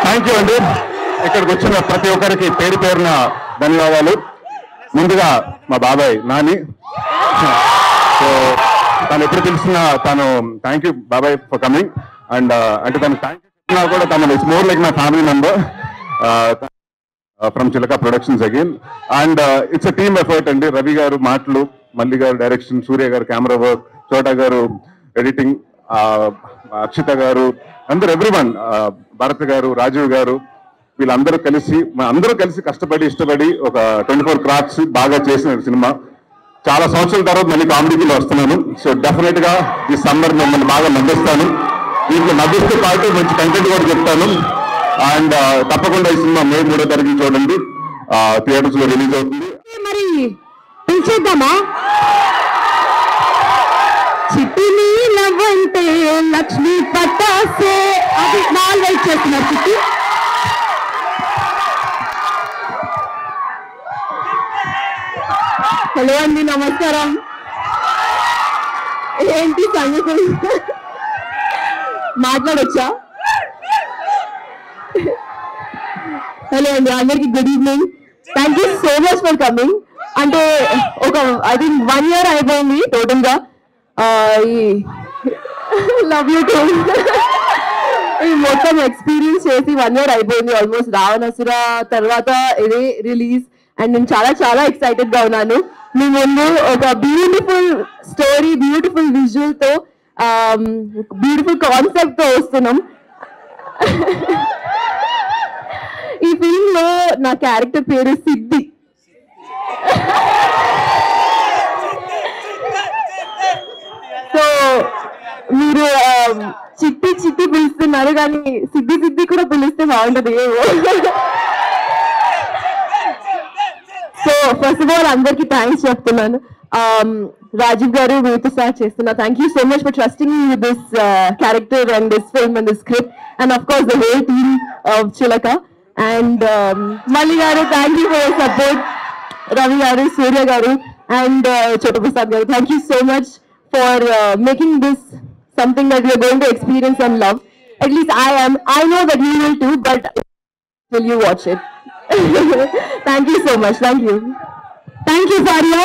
Thank you అండి. ఇక్కడికి వచ్చిన ప్రతి ఒక్కరికి పేరు పేరున ధన్యవాదాలు. ముందుగా మా బాబాయ్ నాని, సో తను ఎప్పుడు తెలిసిన తను థ్యాంక్ యూ బాబాయ్ ఫర్ కమింగ్. అండ్ అంటే తను థ్యాంక్ యూ కూడా తను it's more like my family member from Chilaka productions again. And it's a team effort అండి. రవి గారు మాటలు, మల్లి గారు డైరెక్షన్, సూర్య గారు కెమెరా వర్క్, చోటా గారు ఎడిటింగ్, అక్షిత గారు, అందరు ఎవ్రీవన్, భరత్ గారు, రాజీవ్ గారు, వీళ్ళందరూ కలిసి కష్టపడి ఇష్టపడి ఒక 24 క్రాఫ్ట్స్ బాగా చేసిన సినిమా. చాలా సంవత్సరాల తర్వాత మళ్ళీ కామెడీలో వస్తున్నాను. సో డెఫినెట్ గా ఈ సమ్మర్ మిమ్మల్ని బాగా నవ్విస్తాను. దీంట్లో నవ్విస్తూ పాటు మంచి కంటెంట్ కూడా చెప్తాను. అండ్ తప్పకుండా ఈ సినిమా మే 3వ తారీఖు చూడండి, థియేటర్స్ లో రిలీజ్ అవుతుంది. మరి పిలిచేద్దామా? చిట్టిని నవ్వంటే లక్ష్మీ పట్టాసే, అది నాలుగు వెయిట్ చేస్తున్నారు. చిట్టి హలో అండి, నమస్కారం. ఏంటి సంగతులు, మాట్లాడొచ్చా? హలో అండి, అందరికి good evening. Thank you so much for coming. అంటే ఒక ఐ థింక్ 1 year అయిపోయింది టోటల్ గా. Love you two. ఈ మొత్తం ఎక్స్పీరియన్స్ చేసి 1 year అయిపోయింది ఆల్మోస్ట్. రావణాసుర తర్వాత ఇది రిలీజ్ అండ్ నేను చాలా చాలా ఎక్సైటెడ్ గా ఉన్నాను. మీ ముందు ఒక బ్యూటిఫుల్ స్టోరీ, బ్యూటిఫుల్ విజువల్ తో, బ్యూటిఫుల్ కాన్సెప్ట్ తో వస్తున్నాం. ఈ ఫిల్మ్ లో నా క్యారెక్టర్ పేరు సిద్ధి. సో మీరు చిట్టి చిట్టి పిలుస్తున్నారు కానీ సిద్ధి సిద్ధి కూడా పిలిస్తే బాగుంటది. సో ఫస్ట్ ఆఫ్ ఆల్ అందరికి థ్యాంక్స్ చెప్తున్నాను. రాజీవ్ గారు మీతో స్టార్ట్ చేస్తున్నా. Thank you so much for trusting me with this character and this film and this script and of course the whole team of చిలక. అండ్ మల్లి గారు, thank you for your support. Ravi గారు, సూర్య గారు and చోట ప్రసాద్ గారు, thank you so much for making this something that we are going to experience and love. At least I am. I know that you will too, but will you watch it? Thank you so much. Thank you. Thank you, Faria.